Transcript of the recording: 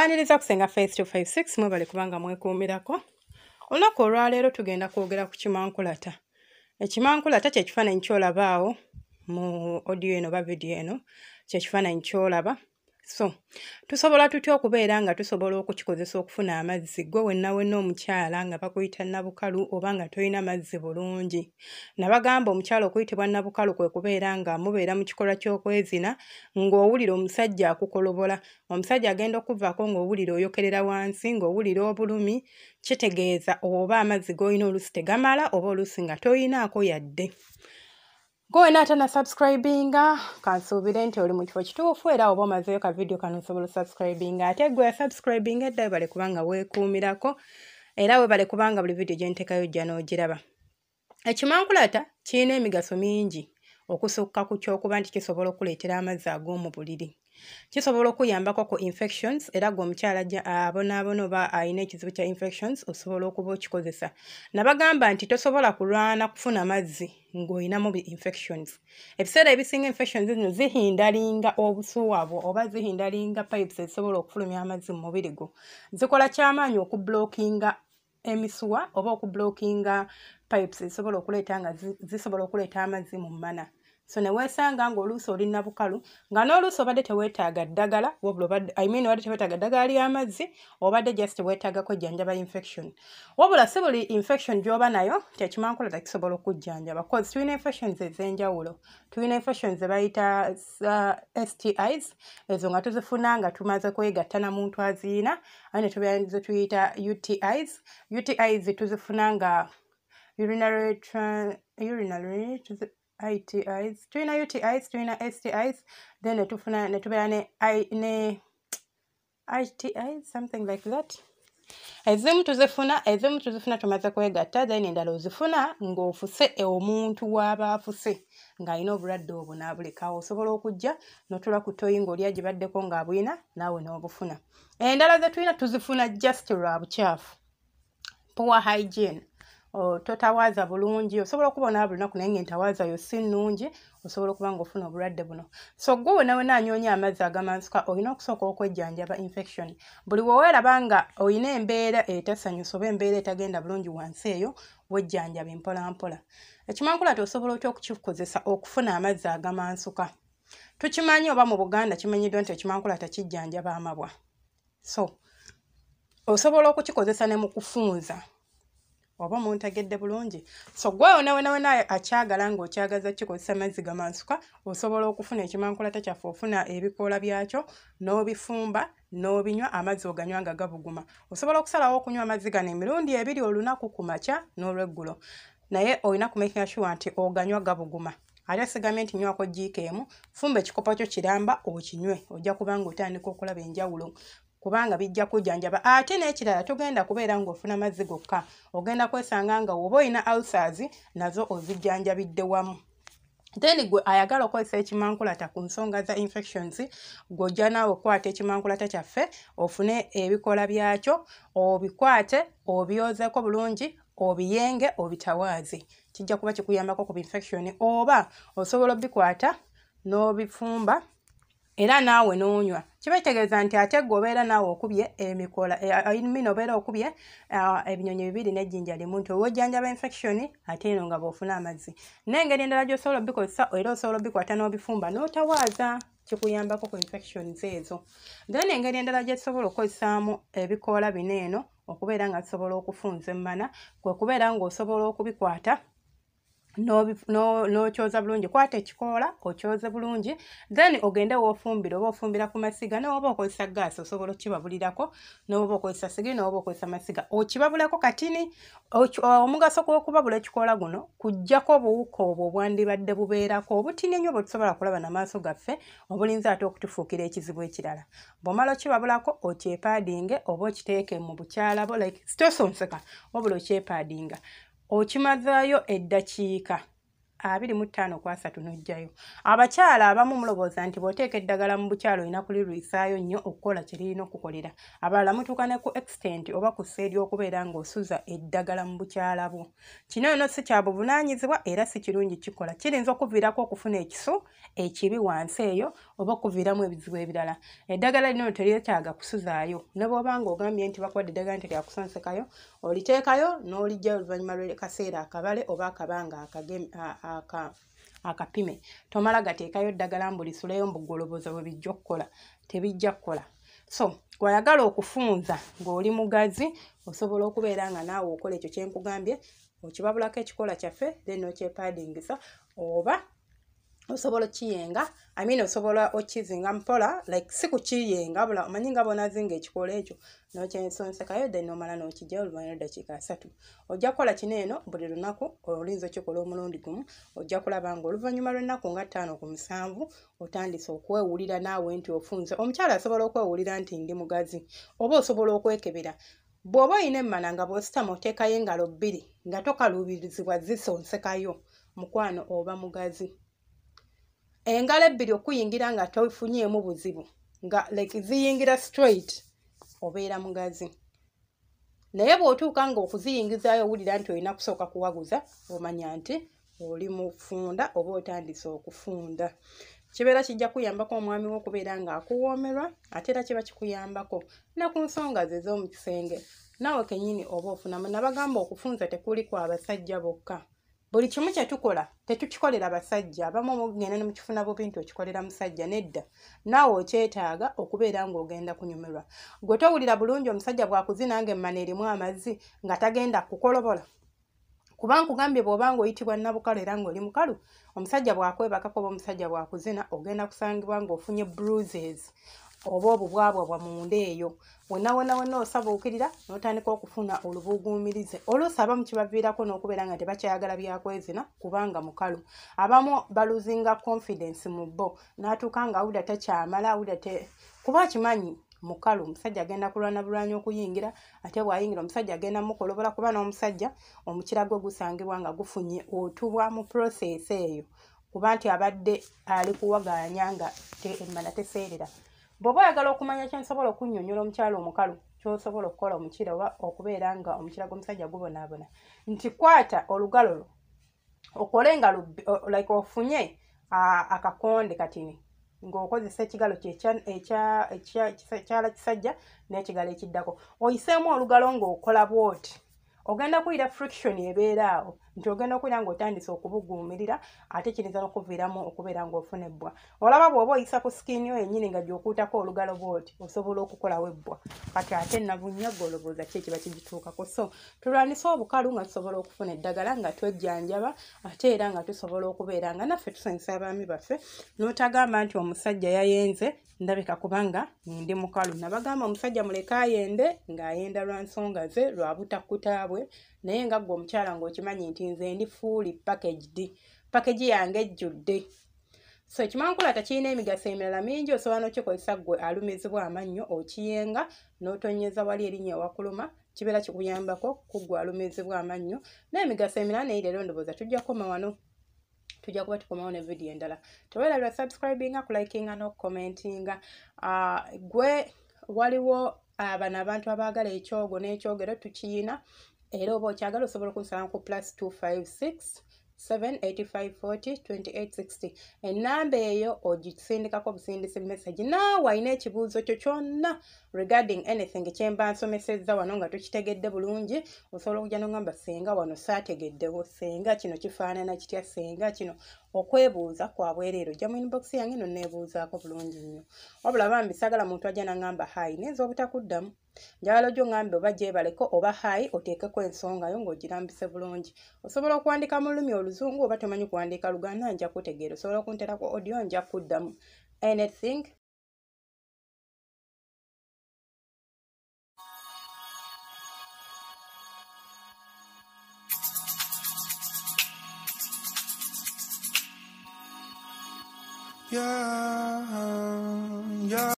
Mbaniriza kusenga face 256 mwebale kubanga mwekuumirako. Olunaku olwaleero tugenda kwogera ku kimankulata. Ekimankulata kye kifaananyi ky'olabaawo mu audio eno ba video eno, kye kifaananyi ky'olaba. So, tusobola tutya okubeera nga tusobola okukikozesa okufuna amazzi gwe wenna omukyala nga bakuyita nabukalu oba nga toyina mazzi bulungi. Nabagamba omukyala okuyitibwa nabukalu kwe kubeera nga mubeera mu kikolwa ky'okwezina ng'owulira omusajja akukolobola. Omusajja agenda okuvaako ng'owulira oyokerera wansi, ng'owulira obulumi, kitegeeza oba amazzi g'olina oluusi tegamala oba oluusi nga toyinaako yadde. Gwe n'atana subscribinga kansuubire nti oli mu kifo kituufu era oba omazeeyo ka video kano osobola subscribinga ate gwe yasubscribinga edda webale kubanga weekuumirako era webale kubanga buli video gye nteekayo ojja n'ogiraba. Ekimankulata kirina emigaso mingi okusukka ku ky'okuba nti kisobola okuleetera amazzi ag'omu buliri. Kisobola okuyambako ku infections era gwe omukyala abonaabona oba alina ekizibu kya infections osobola okuba okikozesa. Nabagamba nti tosobola kulwana kufuna mazzi ng'olinamu infections. Ebiseera ebisinga infections zino zihindalinga obusuwa bwo oba zihindalinga pipes ezisobola okufulumya amazzi mu mubiri gwo. Zikola kyamaanyi okublockinga emisuwa oba okublockinga pipes ezisobola okuleeta nga zisobola okuleeta amazzi mu mana. So ne weesanga ng'oluusi oli nabukalu nga n'oluusi obadde teweetaaga ddagala obadde teweetaaga ddagala ly'amazzi obadde just weetaaga kwejjanjaba infection. Wabula si buli infection gy'oba nayo tekimankulata kisobola okujjanjaba cause tulina infections ez'enjawulo. Tulina infections ze bayita STIs ezo nga tuzifuna nga tumaze kwegatta na muntu aziyina ate ne tubeera ze tuyita UTIs. UTIs tuzifuna nga urinary ITIs, tulina UTIs, tulina STIs, then ne tubeera ne ITIs, something like that. Ezimu tuzifuna tumaze kwegatta, then endala ozifuna ng'ofuse omuntu w'aba afuse ng'alina obulwadde obwo n'abulekawo. Osobola okujja n'otula ku toyi ng'oli gye baddeko ng'abulina naawe n'obufuna. Endala ze tulina tuzifuna just lwa bukyafu, poor hygiene. Totawaaza bulungi osobola okubona bulunaku naye ng'entawaaza yo si nnungi osobola okuba ng'ofuna obulwadde buno. So gwe wena anyoonya amazzi agamansuka olina okusooka okwejjanjaba infection. Buli weeraba nga olina embeera etasanyusa oba embeera etagenda bulungi wansi eyo wejjanjaba mpola. Ekimankulata osobola otya okukikozesa okufuna amazzi agamansuka. Tukimanyi oba mu Buganda kimanyiddwa nti ekimankulata kijjanjaba amabwa. So osobola okukikozesa ne mu kufunza oba muntegedde bulungi. So gwe wena akyagala ng'okyagaza kikozesa mazzi gamansuka osobola okufuna ekimankulata kyaffe ofuna ebikoola byakyo n'obifumba n'obinywa amazzi oganywa nga gabuguma. Osobola okusalawo okunywa amazzi gano emirundi 2 olunaku ku makya n'olweggulo naye olina kumakinga sure nti oganywa gabuguma. Ate sigamye nti nywako jiika emu, fumba ekikopo kyo kiramba okinywe ojja kubanga otandika okulaba enjawulo kubanga bijja kujjanjaba. Ate n'ekirala tugenda kubeera ng'ofuna mazzi gokka ogenda kwesanga nga oba olina ulcers nazo ozijjanjabidde wamu. Then gwe ayagala okozesa ekimankulata ku nsonga za infections gw'ojja naawe okwata ekimankulata kyaffe ofune ebikoola byakyo obikwate obyozeeko bulungi obiyenge obitawaaze. Kijja kuba kikuyambako ku infection oba osobola obikwata n'obifumba era naawe n'onywa. Kibitegeeza nti ate gweobeera naawe okubye emikoola obeera okubye ebinyonyi 2 n'ejjinja limu nti owojjanjaba infection ate eno nga bw'ofuna amazzi. N'engeri endala gy'osobola obikozesa era osobola obikwata n'obifumba n'otawaaza kikuyambako ku infections ezo. Then engeri endala gye tusobola okukozesaamu ebikoola bino eno okubeera nga tusobola okufunza emmana kwe kubeera ng'osobola okubikwata n'okyoza bulungi. Kwata ekikoola okyoze bulungi then ogende w'ofumbira oba ofumbira ku masiga n'oba okozesa gaasi osobola okibabulirako n'oba okozesa sigiri n'oba okozesa masiga okibabulako katini. Omugaso gw'okubabula ekikoola guno kuggyako obuwuka obwo obwandibadde bubeerako obutini ennyo bwe tusobola kulaba n'amaaso gaffe obulinza ate okutufuukira ekizibu ekirala. Bw'omala okibabulako okyepaadinge oba okiteeke mu bukyala bo like stosonseka wabula okyepaadinga. Okimazaayo eddakiika 25 ku 3 n'ojjayo. Abakyala abamu mulowooza nti bw'oteeka eddagala mu bukyalo olina kulirwisaayo nnyo okukola kye lirina okukolera. Abalala mutuuka ne ku extent oba ku sseeri okubeera ng'osuza eddagala mu bukyala bwo. Kino nno si kya buvunaanyizibwa era si kirungi kikola. Kirinza okuviirako okufuna ekisu ekibi wansi eyo oba okuviiramu ebizibu ebirala. Eddagala lino teryetaaga kusuzaayo. Ne bw'oba ng'ogambye nti bakuwadde eddagala nti lyakusonsekayo, oliteekayo n'olijjayo oluvannyuma lw'akaseera akabale oba akabanga akapime. Tomala gateekayo ddagala mbu lisuleyo mbu golobooza bwe bijja okukola. Tebijja kukola. So, bw'oyagala okufunza ng'oli mugazi, osobola okubeera nga naawe okola ekyo kye nkugambye, okibabulako ekikola kyaffe, then okyepaadingisa, oba osobola kiyenga, osobola okizinga mpola, like si kukiyenga, bula omanyi nga bonazinga ekikola ekyo, n'okyensonsekayo, then omala n'okijjayo oluvannyuma lw'eddakiika 3. Ojja kukola kino eno buli lunaku, olinza okikola omulundi gumu, ojja kulaba ng'oluvannyuma lw'ennaku nga 5 ku 7 otandise okwewulira naawe nti ofunze. Omukyala asobola okwewulira nti ndi mugazi, oba osobola okwekebera. Bw'oba olina emmana nga bw'ositama oteekayo engalo 2 nga tokaluubirizibwa zisonsekayo, mukwano oba mugazi. Engalo 2 okuyingira nga tofunyeemu buzibu, nga like ziyingira straight, obeera mugazi. Naye bw'otuuka ng'okuziyingizaayo owulira nti olina kusooka kuwaguza, omanya nti oli mufunda oba otandise okufunda. Kibeera kijja kuyambako omwami wo okubeera ng'akuwoomerwa, ate era kiba kikuyambako ne ku nsonga ze z'omu kisenge. Naawe kennyini oba ofunamu. Nabagamba okufunza tekuli kwa basajja bokka. Buli kimu kye tukola tetukikolera basajja. Abamu mugenda ne mukifuna bubi nti okikolera musajja, nedda. Naawe okyetaaga okubeera ng'ogenda kunyumirwa. Gwe towulira bulungi omusajja bw'akuzina ng'emmana erimu amazzi nga tagenda kukolobola. Kuba nkugambye bw'oba ng'oyitibwa nnabukalu era ng'oli mukalu, omusajja bw'akwebakako oba omusajja bw'akuzina ogenda kusangibwa ng'ofunye bruises oba obubwabwabwa munda eyo. Wonna osabuukirira n'otandika okufuna olubuguumirize. Oluusi abamu kibaviirako n'okubeera nga tebakyayagala byakwezina kubanga mukalu. Abamu baluzinga confidence mu bo, n'atuuka ng'awulira takyamala, kuba akimanyi mukalu. Omusajja agenda kulwana bulwanyi okuyingira, ate bw'ayingira omusajja agenda mukolobola kuba n'omusajja omukira gwe gusangibwa nga gufunye otubwa mu process eyo, kuba nti abadde ali kuwaganya nga emmana teseerera. Bw'oba oyagala okumanya kye nsobola okunnyonnyola omukyala omukalu ky'osobola okukola omukira oba okubeera nga omukira gw'omusajja gubonaabona, nti kwata olugalo lwo okole nga like ofunye akakonde katini ng'okozesa ekigalo ekyala kisajja n'ekigalo ekiddako. Oyiseemu olugalo ng'okola bw'oti. Ogenda kuyira friction ebeera awo nti ogenda okubeera ng'otandise okubuguumirira, ate kiyinza n'okuviiramu okubeera ng'ofuna ebbwa. Olaba bw'oba oyisa ku skin yo yennyini nga gy'okuutako olugalo bw'oti osobola okukolawo ebbwa. Kati ate nabunnya golobooza ki ekiba kigituukako. So tulwanise obukalu nga tusobola okufuna eddagala nga twejjanjaba, ate era nga tusobola okubeera nga naffe tusanyusa abaami baffe, n'otagamba nti omusajja yayenze ndabika kubanga ndi mukalu. Nabagamba omusajja muleke ayende ng'ayenda lwa nsonga ze, lwa butakutaabwe, naye nga ggwe omukyala ng'okimanyi nti nze ndi fully packaged. Package yange ejjudde. So ekimankula tekirina emigaso emirala mingi, osobola n'okikozesa ggwe alumizibwa amannyo okiyenga n'otonnyeza wali erinnya ewakuluma, kibeera kikuyambako ku ggwe alumizibwa amannyo. N'emigaso emirala naye leero ndowooza tujja kukoma wano. Tujja kuba tukomawo ne video endala. Teweerabira subscribinga, kulikinga n'okukomentinga. Gwe waliwo bano abantu abaagala ekyogo n'ekyogero tukiyina, era oba okyagala osobola okunsala ku +256 78540 2860. Ennamba eyo ogisindikako busindisi message. Naawe alina ekibuuzo kyo kyonna regarding anything kyemba nsomesezza wano nga tukitegedde bulungi, osobola okujja n'ongamba senga wano saategeddewo, senga kino kifaanana kitya, senga kino. Okwebuuza kwa bwereero ojja mu inbox yange n'onneebuuzaako bulungi nnyo. Wabula bambi saagala muntu ajja n'angamba hayi nayinza obutakuddamu. Njagala ojja ongambe oba gyebaleko oba hayi oteekeko ensonga yo ng'ogirambise bulungi. Osobola okuwandiika mu lulimi Oluzungu oba tomanyi kuwandiika Luganda nja kutegeera. Osobola okunteerako audio nja kuddamu. Anything. Yeah.